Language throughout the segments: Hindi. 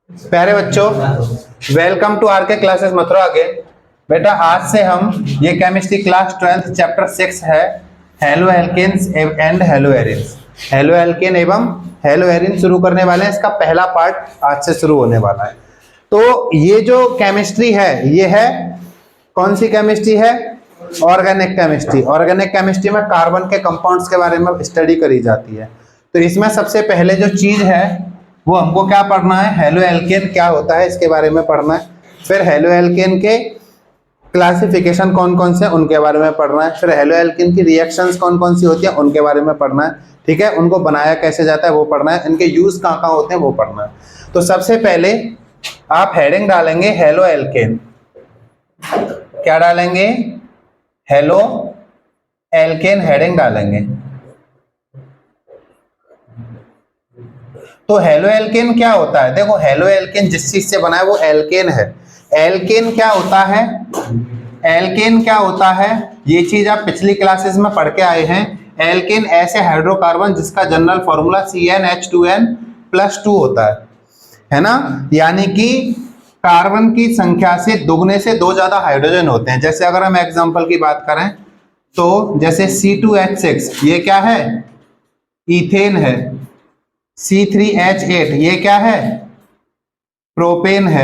प्यारे बच्चों, वेलकम टू आर के क्लासेस मथुरा अगेन। बेटा आज से हम ये केमिस्ट्री क्लास 12 चैप्टर 6 है haloalkanes and haloarenes. Haloalkane एवं हेलो एरिन शुरू करने वाले हैं। इसका पहला पार्ट आज से शुरू होने वाला है। तो ये जो केमिस्ट्री है ये है कौन सी केमिस्ट्री है? Organic chemistry. ऑर्गेनिक केमिस्ट्री में कार्बन के कंपाउंड्स के बारे में स्टडी करी जाती है। तो इसमें सबसे पहले जो चीज है वो हमको क्या पढ़ना है? हेलो एल्केन क्या होता है इसके बारे में पढ़ना है। फिर हेलो एल्केन के क्लासिफिकेशन कौन कौन से उनके बारे में पढ़ना है। फिर हेलो एल्केन की रिएक्शंस कौन कौन सी होती है उनके बारे में पढ़ना है। ठीक है, उनको बनाया कैसे जाता है वो पढ़ना है। इनके यूज कहाँ कहाँ होते हैं वो पढ़ना है। तो सबसे पहले आप हेडिंग डालेंगे हेलो एल्केन। क्या डालेंगे? हेलो एल्केन हेडिंग डालेंगे। तो हेलो एल्केन क्या होता है? देखो हेलो एल्केन जिस चीज से बना है वो एल्केन है। एल्केन क्या होता है? एल्केन क्या होता है ये चीज आप पिछली क्लासेस में पढ़ के आए हैं। एल्केन ऐसे हाइड्रोकार्बन जिसका जनरल फॉर्मूला CnH2n+2 होता है ना। यानी कि कार्बन की संख्या से दुगने से दो ज्यादा हाइड्रोजन होते हैं। जैसे अगर हम एग्जांपल की बात करें तो जैसे C2H6 ये क्या है? इथेन है। C3H8 ये क्या है? प्रोपेन है।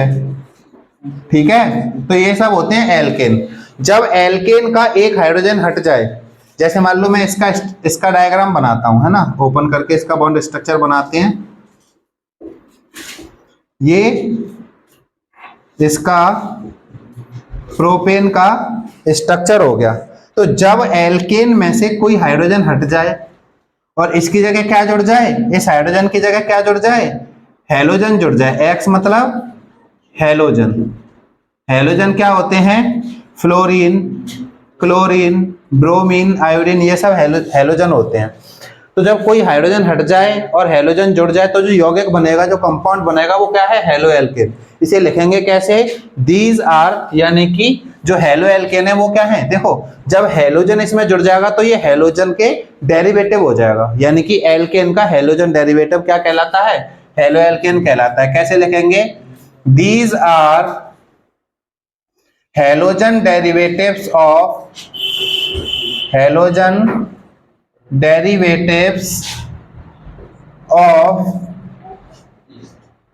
ठीक है, तो ये सब होते हैं एल्केन। जब एल्केन का एक हाइड्रोजन हट जाए, जैसे मान लो मैं इसका डायग्राम बनाता हूं, है ना, ओपन करके इसका बॉन्ड स्ट्रक्चर बनाते हैं। ये इसका प्रोपेन का स्ट्रक्चर हो गया। तो जब एल्केन में से कोई हाइड्रोजन हट जाए और इसकी जगह क्या जुड़ जाए? इस हाइड्रोजन की जगह क्या जुड़ जाए? हेलोजन जुड़ जाए। X मतलब हेलोजन। हेलोजन क्या होते हैं? फ्लोरीन, क्लोरीन, ब्रोमीन, आयोडीन, ये सब हेलोजन होते हैं। तो जब कोई हाइड्रोजन हट जाए और हेलोजन जुड़ जाए तो जो यौगिक बनेगा, जो कंपाउंड बनेगा वो क्या है? Halo alkane. इसे लिखेंगे कैसे? दीज आर, यानी कि जो हेलो एल्केन है वो क्या है? देखो जब हेलोजन इसमें जुड़ जाएगा तो ये हेलोजन के डेरिवेटिव हो जाएगा। यानी कि एल्केन का हेलोजन डेरिवेटिव क्या कहलाता है? हेलो एल्केन कहलाता है। कैसे लिखेंगे? These are halogen derivatives of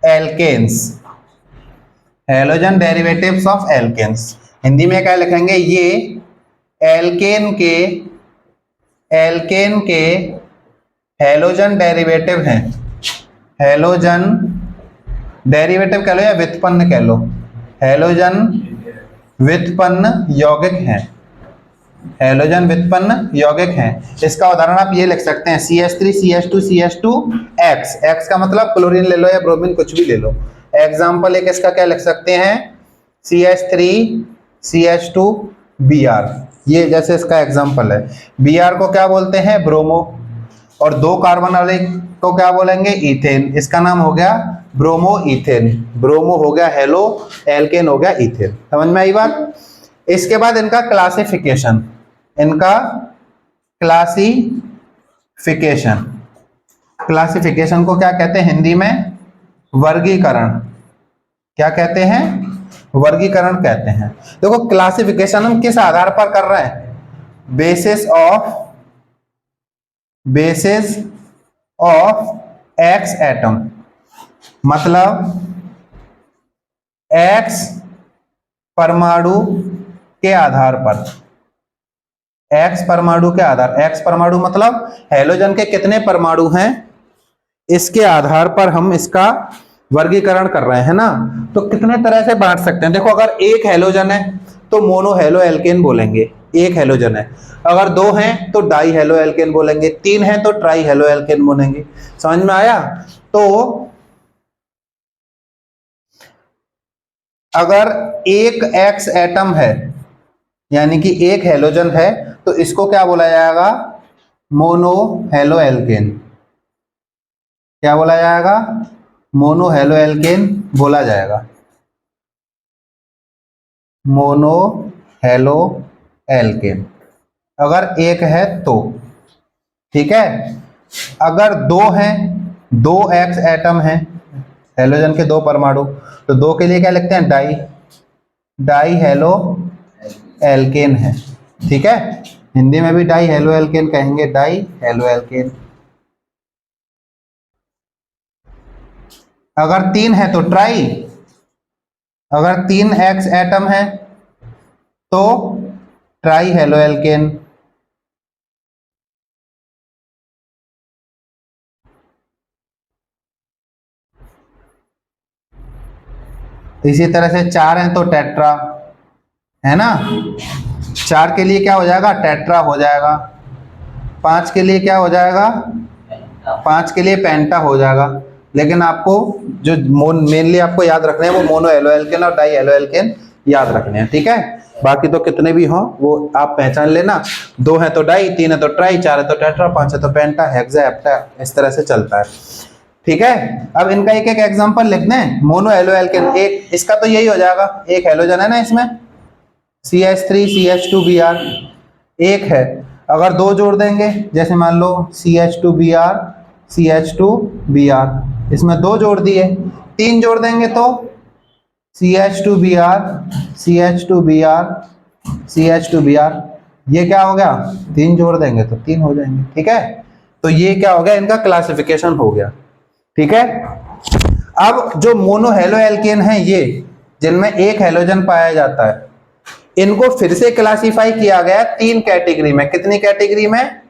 alkanes. Halogen derivatives of alkanes Hindi में क्या लिखेंगे? ये एल्केन के हेलोजन डेरिवेटिव हैं। हेलोजन डेरिवेटिव कह लो या व्युत्पन्न कह लो, हेलोजन व्युत्पन्न यौगिक हैं। हेलोजन व्युत्पन्न यौगिक हैं। इसका उदाहरण आप ये लिख सकते हैं CH3 CH2 CH2 X का मतलब क्लोरीन ले लो या ब्रोमीन, कुछ भी ले लो। एग्जाम्पल एक इसका क्या लिख सकते हैं? CH3 CH2 Br, ये जैसे इसका एग्जाम्पल है। Br को क्या बोलते हैं? ब्रोमो। और दो कार्बन वाले को क्या बोलेंगे? इथेन। इसका नाम हो गया ब्रोमो इथेन। ब्रोमो हो गया हेलो, एल्केन हो गया इथेन। समझ में आई बात? इसके बाद इनका क्लासिफिकेशन क्लासिफिकेशन को क्या कहते हैं हिंदी में? वर्गीकरण। क्या कहते हैं? वर्गीकरण कहते हैं। देखो क्लासिफिकेशन हम किस आधार पर कर रहे हैं? Basis of x atom. मतलब एक्स परमाणु के आधार पर। एक्स परमाणु के आधार, एक्स परमाणु मतलब हेलोजन के कितने परमाणु हैं इसके आधार पर हम इसका वर्गीकरण कर रहे हैं ना। तो कितने तरह से बांट सकते हैं? देखो अगर एक हेलोजन है तो मोनो हेलो एल्केन बोलेंगे, एक हेलोजन है। अगर दो हैं तो डाई हेलो एल्केन बोलेंगे, तीन हैं तो ट्राई हेलो एल्केन बोलेंगे। समझ में आया? तो अगर एक एक्स एटम है यानी कि एक हेलोजन है तो इसको क्या बोला जाएगा? Mono halo alkane. क्या बोला जाएगा? मोनो हेलो एल्केन बोला जाएगा। मोनो हेलो एल्केन अगर एक है तो। ठीक है, अगर दो हैं, दो एक्स एटम है हेलोजन के 2 परमाणु, तो 2 के लिए क्या लिखते हैं, डाई, डाई हेलो एल्केन है। ठीक है, हिंदी में भी डाई हेलो एल्केन कहेंगे, डाई हेलो एल्केन। अगर 3 है तो ट्राई, अगर 3 एक्स एटम है तो ट्राई हेलो एल्केन। इसी तरह से 4 हैं तो टेट्रा, है ना, 4 के लिए क्या हो जाएगा, टेट्रा हो जाएगा। 5 के लिए क्या हो जाएगा, 5 के लिए पेंटा हो जाएगा। लेकिन आपको जो मेनली आपको याद रखने हैं वो मोनो एलो एल्केन और डाई एलो एल्केन याद रखने हैं। ठीक है, बाकी तो कितने भी हों वो आप पहचान लेना। 2 है तो डाई, 3 है तो ट्राई, 4 है तो टेट्रा, 5 है तो पेंटा, हेक्सा, हेप्टा, इस तरह से चलता है। ठीक है, अब इनका एक एक एग्जांपल लिखते हैं। मोनो एलो एल्केन, एक इसका तो यही हो जाएगा, एक हेलोजन है ना इसमें, CH3 CH2Br, एक है। अगर 2 जोड़ देंगे, जैसे मान लो CH2Br CH2Br, इसमें 2 जोड़ दिए, 3 जोड़ देंगे तो CH2Br CH2Br CH2Br, ये क्या हो गया, 3 जोड़ देंगे तो 3 हो जाएंगे। ठीक है, तो ये क्या हो गया, इनका क्लासिफिकेशन हो गया। ठीक है, अब जो मोनो हेलो एल्केन है, ये जिनमें एक हेलोजन पाया जाता है, इनको फिर से क्लासिफाई किया गया 3 कैटेगरी में। कितनी कैटेगरी में,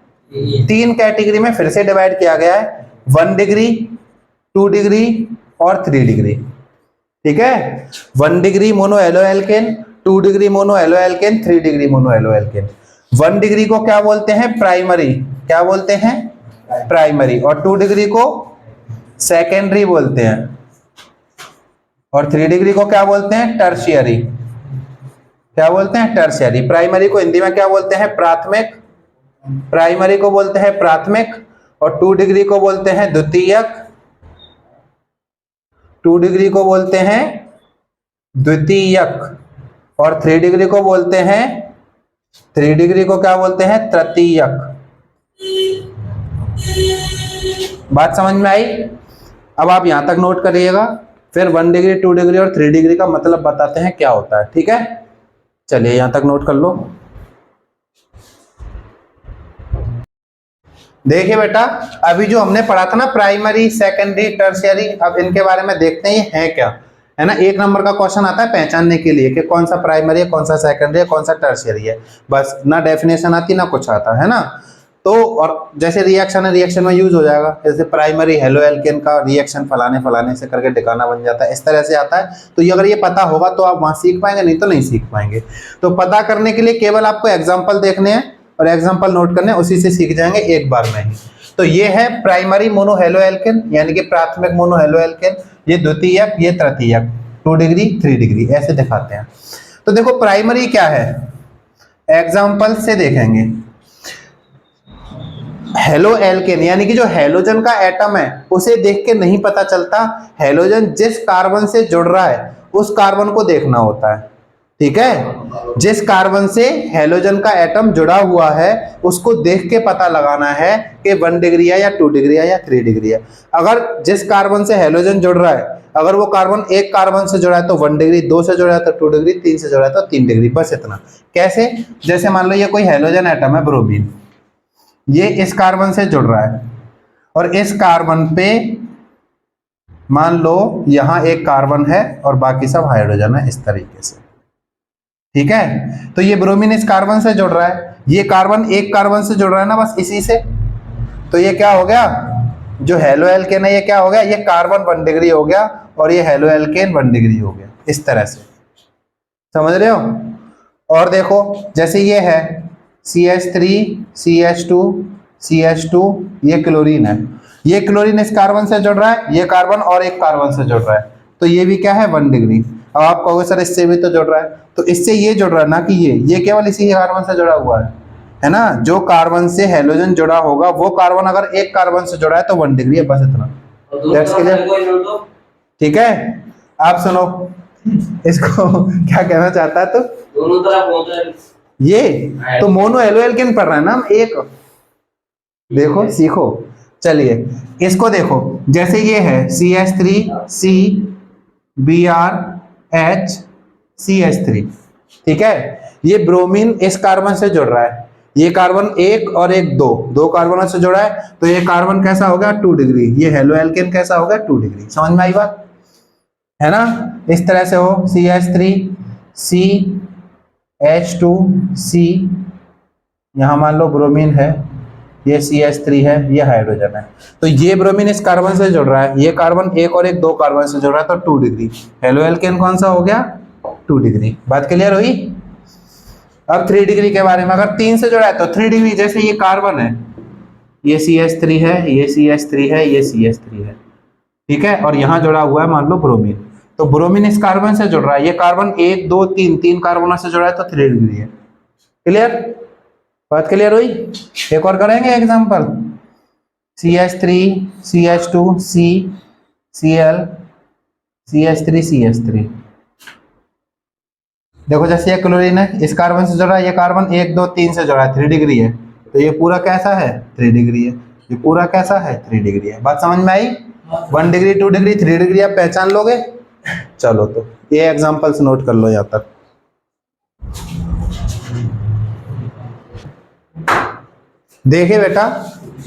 3 कैटेगरी में फिर से डिवाइड किया गया है, 1 डिग्री, 2 डिग्री और 3 डिग्री। ठीक है, 1 degree monohaloalkane, 2 degree monohaloalkane, 3 degree monohaloalkane. 1 degree को क्या बोलते हैं, प्राइमरी, क्या बोलते हैं, प्राइमरी, और 2 डिग्री को सेकेंडरी बोलते हैं, और 3 डिग्री को क्या बोलते हैं, टर्शियरी। क्या बोलते हैं, टर्शियरी। प्राइमरी को हिंदी में क्या बोलते हैं, प्राथमिक, प्राइमरी को बोलते हैं प्राथमिक, और 2 डिग्री को बोलते हैं द्वितीयक, 2 डिग्री को बोलते हैं द्वितीयक, और 3 डिग्री को बोलते हैं, 3 डिग्री को क्या बोलते हैं, तृतीयक। बात समझ में आई? अब आप यहां तक नोट करिएगा, फिर 1 डिग्री, 2 डिग्री और 3 डिग्री का मतलब बताते हैं क्या होता है। ठीक है, चलिए यहां तक नोट कर लो। देखिए बेटा, अभी जो हमने पढ़ा था ना, प्राइमरी, सेकेंडरी, टर्शियरी, अब इनके बारे में देखते हैं ये है क्या, है ना। 1 नंबर का क्वेश्चन आता है पहचानने के लिए कि कौन सा प्राइमरी है, कौन सा सेकेंडरी है, कौन सा टर्शियरी है, बस, ना डेफिनेशन आती ना कुछ आता है ना। तो और जैसे रिएक्शन है, रिएक्शन में यूज हो जाएगा, जैसे प्राइमरी हेलो एल्केन का रिएक्शन फलाने फलाने से करके ठिकाना बन जाता है, इस तरह से आता है। तो ये अगर ये पता होगा तो आप वहां सीख पाएंगे, नहीं तो नहीं सीख पाएंगे। तो पता करने के लिए केवल आपको एग्जाम्पल देखने हैं और एग्जाम्पल नोट करने, उसी से सीख जाएंगे एक बार में ही। तो ये है प्राइमरी मोनो हेलो एल्केन, यानी कि प्राथमिक मोनो हेलो एल्केन, ये द्वितीयक, ये तृतीयक, 2 डिग्री 3 डिग्री ऐसे दिखाते हैं। तो देखो प्राइमरी क्या है, एग्जाम्पल से देखेंगे। हेलो एल्केन यानी कि जो हेलोजन का एटम है उसे देख के नहीं पता चलता, हेलोजन जिस कार्बन से जुड़ रहा है उस कार्बन को देखना होता है। ठीक है, जिस कार्बन से हेलोजन का एटम जुड़ा हुआ है उसको देख के पता लगाना है कि 1 डिग्री है या 2 डिग्री है या 3 डिग्री है। अगर जिस कार्बन से हेलोजन जुड़ रहा है, अगर वो कार्बन एक कार्बन से जुड़ा है तो 1 डिग्री, 2 से जुड़ा है तो 2 डिग्री, 3 से जुड़ा है तो 3 डिग्री, बस इतना। कैसे, जैसे मान लो ये कोई हेलोजन एटम है ब्रोमीन, ये इस कार्बन से जुड़ रहा है और इस कार्बन पे मान लो यहां एक कार्बन है और बाकी सब हाइड्रोजन है, इस तरीके से। ठीक है, तो ये ब्रोमीन इस कार्बन से जुड़ रहा है, ये कार्बन एक कार्बन से जुड़ रहा है ना, बस इसी से। तो ये क्या हो गया, जो हेलो एल्केन है ये क्या हो गया, ये कार्बन 1 डिग्री हो गया और ये हेलो एल्केन 1 डिग्री हो गया, इस तरह से। समझ रहे हो? और देखो जैसे ये है CH3 CH2 CH2, ये क्लोरीन है, ये क्लोरीन इस कार्बन से जुड़ रहा है, ये कार्बन और एक कार्बन से जुड़ रहा है, तो ये भी क्या है 1 डिग्री। अब आप कहोगे सर इससे भी तो जुड़ रहा है, तो इससे ये जुड़ रहा है ना कि ये केवल इसी कार्बन से जुड़ा हुआ है ना। जो कार्बन से हेलोजन जुड़ा होगा वो कार्बन अगर एक कार्बन से जुड़ा है तो 1 डिग्री है, बस इतना। ठीक है, आप सुनो इसको क्या कहना चाहता है, तो दोनों तरफ होता है ये तो मोनो एलो एल्केन पढ़ रहा है ना हम। एक देखो सीखो, चलिए इसको देखो, जैसे ये है CH3 CBr CH3, ठीक है। ये ब्रोमीन इस कार्बन से जुड़ रहा है, ये कार्बन एक और एक दो कार्बनों से जुड़ा है, तो ये कार्बन कैसा हो गया 2 डिग्री, ये हेलो एल्केन कैसा हो गया 2 डिग्री। समझ में आई बात है ना। इस तरह से हो CH3 CH2 C, यहां मान लो ब्रोमीन है, ये CH3 है, ये हाइड्रोजन है, तो ये ब्रोमीन इस कार्बन से जुड़ रहा है, ये कार्बन एक और एक दो कार्बन से जुड़ रहा है, तो 2 डिग्री। हेलो एल्केन कौन सा हो गया 2 डिग्री। बात क्लियर हुई। अब 3 डिग्री के बारे में, अगर 3 से जुड़ा है तो 3 डिग्री। जैसे ये कार्बन है, ये CH3 है, ये CH3 है, ये CH3 है, ठीक है, और यहां जुड़ा हुआ है मान लो ब्रोमीन, तो ब्रोमीन इस कार्बन से जुड़ रहा है, ये कार्बन 1 2 3 तीन कार्बनों से जुड़ा है, तो 3 डिग्री है। क्लियर, बात क्लियर हुई। एक और करेंगे example, CH3 CH2 C Cl CH3 CH3। देखो जैसे ये क्लोरीन है, इस कार्बन से जुड़ा है, ये कार्बन 1 2 3 से जुड़ा है, 3 डिग्री है, तो ये पूरा कैसा है 3 डिग्री है, ये पूरा कैसा है 3 डिग्री है। बात समझ में आई। 1 डिग्री 2 डिग्री 3 डिग्री आप पहचान लोगे। चलो तो ये एग्जांपल्स नोट कर लो यहां तक। देखिए बेटा,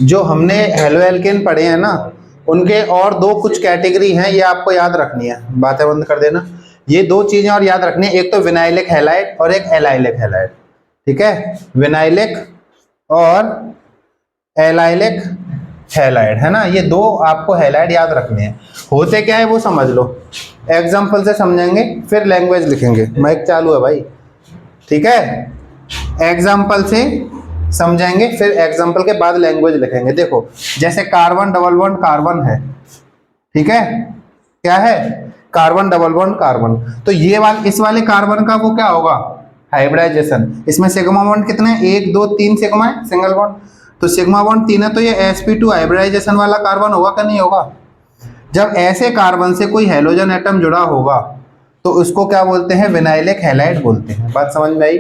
जो हमने हेलो एल्केन पढ़े हैं ना, उनके और दो कुछ कैटेगरी हैं, ये आपको याद रखनी है, बातें बंद कर देना। ये दो चीजें और याद रखनी है, एक तो विनाइलिक हैलाइड और एक एलाइलिक हैलाइड, ठीक है। विनाइलिक और एलाइलिक हैलाइड है ना, ये दो आपको हैलाइड याद रखने हैं। होते क्या है वो समझ लो, एग्जाम्पल से समझेंगे फिर लैंग्वेज लिखेंगे। माइक चालू है भाई, ठीक है। एग्जाम्पल से समझेंगे फिर एग्जाम्पल के बाद लैंग्वेज लिखेंगे। देखो जैसे कार्बन डबल बॉन्ड कार्बन है, ठीक है, क्या है कार्बन डबल बॉन्ड कार्बन, तो ये वाले इस वाले कार्बन का वो क्या होगा हाइब्रिडाइजेशन। इसमें सिग्मा बॉन्ड कितने हैं 1 2 3 सिग्मा है, सिंगल बॉन्ड, तो सिग्मा बॉन्ड 3 है, तो ये sp2 हाइब्रिडाइजेशन वाला कार्बन होगा कि नहीं होगा। जब ऐसे कार्बन से कोई हेलोजन एटम जुड़ा होगा तो उसको क्या बोलते हैं विनाइलिक हैलाइड बोलते हैं। बात समझ में आई।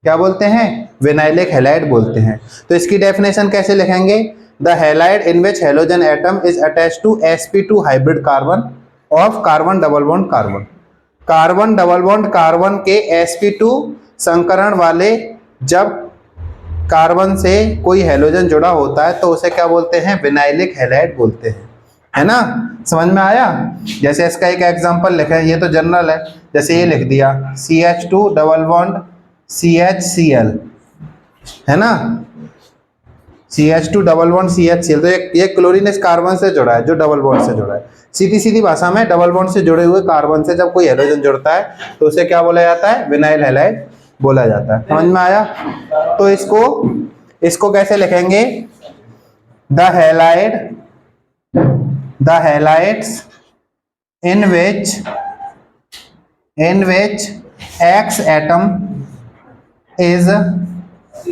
क्या बोलते हैं विनाइलिक हैलाइड बोलते हैं। तो इसकी डेफिनेशन कैसे लिखेंगे, the halide in which halogen atom is attached to sp2 hybrid carbon of carbon double bond carbon. Carbon double bond carbon के sp2 संकरण वाले जब कार्बन से कोई हेलोजन जुड़ा होता है तो उसे क्या बोलते हैं विनाइलिक हैलाइड बोलते हैं, है ना। समझ में आया। जैसे इसका एक एग्जांपल लिखा है, ये तो जनरल है, जैसे ये लिख दिया CH2 डबल बॉन्ड CHCl, है ना, CH2 डबल बॉन्ड CHCl, तो ये क्लोरीन इस कार्बन से जुड़ा है, जो डबल बॉन्ड से जुड़ा है। सीधी सीधी भाषा में डबल बॉन्ड से जुड़े हुए कार्बन से जब कोई हेलोजन जुड़ता है तो उसे क्या बोला जाता है विनाइल हैलाइड बोला जाता है। समझ में आया। तो इसको कैसे लिखेंगे, the halides in which X atom is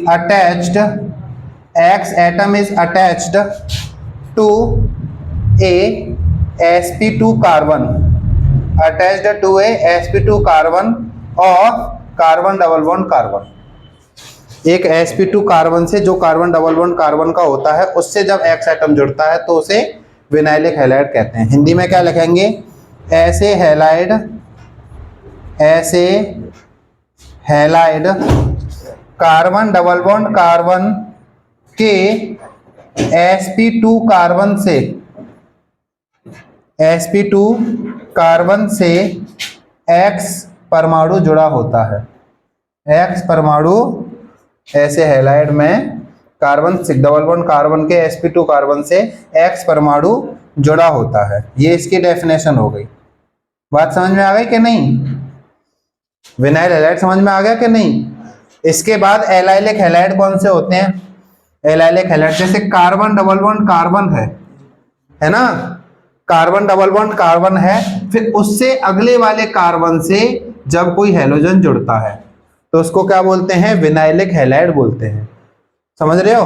attached to a sp2 carbon of carbon double bond carbon. एक sp2 कार्बन से जो कार्बन डबल बॉन्ड कार्बन का होता है उससे जब X एटम जुड़ता है तो उसे विनाइलिक हैलाइड कहते हैं। हिंदी में क्या लिखेंगे, ऐसे halide carbon double bond carbon के sp2 कार्बन से X परमाणु जुड़ा होता है। X परमाणु ऐसे हैलाइड में कार्बन डबल बॉन्ड कार्बन के sp2 कार्बन से X परमाणु जुड़ा होता है। ये इसकी डेफिनेशन हो गई। बात समझ में आ गई कि नहीं। विनाइल हैलाइड समझ में आ गया कि नहीं। इसके बाद एलाइलिक हैलाइड कौन से होते हैं, एलाइलिक हैलाइड जैसे कार्बन डबल बॉन्ड कार्बन है ना, कार्बन डबल बॉन्ड कार्बन है, फिर उससे अगले वाले कार्बन से जब कोई हेलोजन जुड़ता है तो उसको क्या बोलते हैं विनाइलिक हैलाइड बोलते हैं। समझ रहे हो,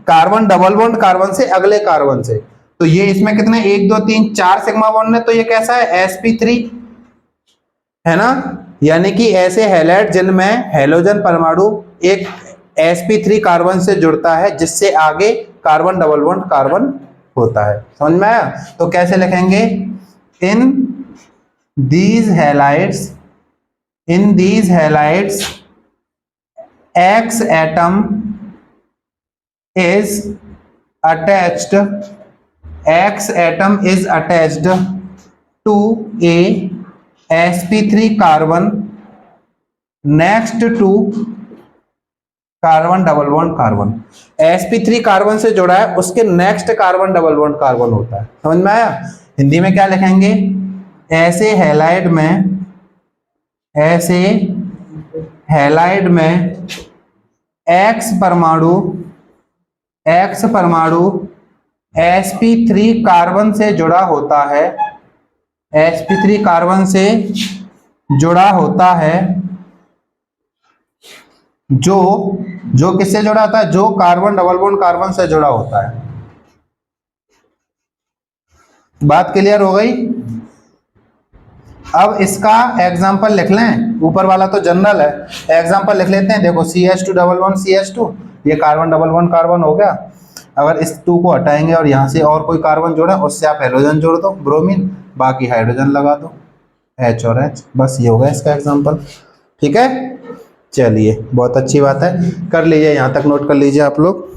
कार्बन डबल बॉन्ड कार्बन से अगले कार्बन से, तो ये इसमें कितने 1 2 3 4 सिग्मा बॉन्ड है, तो ये कैसा है sp3, है ना। यानी कि ऐसे हैलाइड जिनमें हेलोजन परमाणु एक sp3 कार्बन से जुड़ता है, जिससे आगे कार्बन डबल बॉन्ड कार्बन होता है। समझ में आया? तो कैसे लिखेंगे? इन these halides X atom is attached to a sp3 carbon next to carbon double bond carbon. sp3 carbon से जुड़ा है, उसके next carbon double bond carbon होता है। समझ में आया? हिंदी में क्या लिखेंगे? ऐसे हैलाइड में X परमाणु sp3 कार्बन से जुड़ा होता है, sp3 कार्बन से जुड़ा होता है, जो किससे जुड़ा होता है? जो कार्बन डबल बॉन्ड कार्बन से जुड़ा होता है। बात क्लियर हो गई? अब इसका एग्जांपल लिख लें। ऊपर वाला तो जनरल है, एग्जांपल लिख लेते हैं। देखो CH2 डबल बॉन्ड CH2, ये कार्बन डबल बॉन्ड कार्बन हो गया। अगर इस 2 को हटाएंगे और यहाँ से और कोई कार्बन जोड़ा, उससे आप हेलोजन जोड़ दो, ब्रोमीन, बाकी हाइड्रोजन लगा दो, H और H। बस ये होगा इसका एग्जांपल। ठीक है, चलिए बहुत अच्छी बात है, कर लीजिए, यहाँ तक नोट कर लीजिए आप लोग।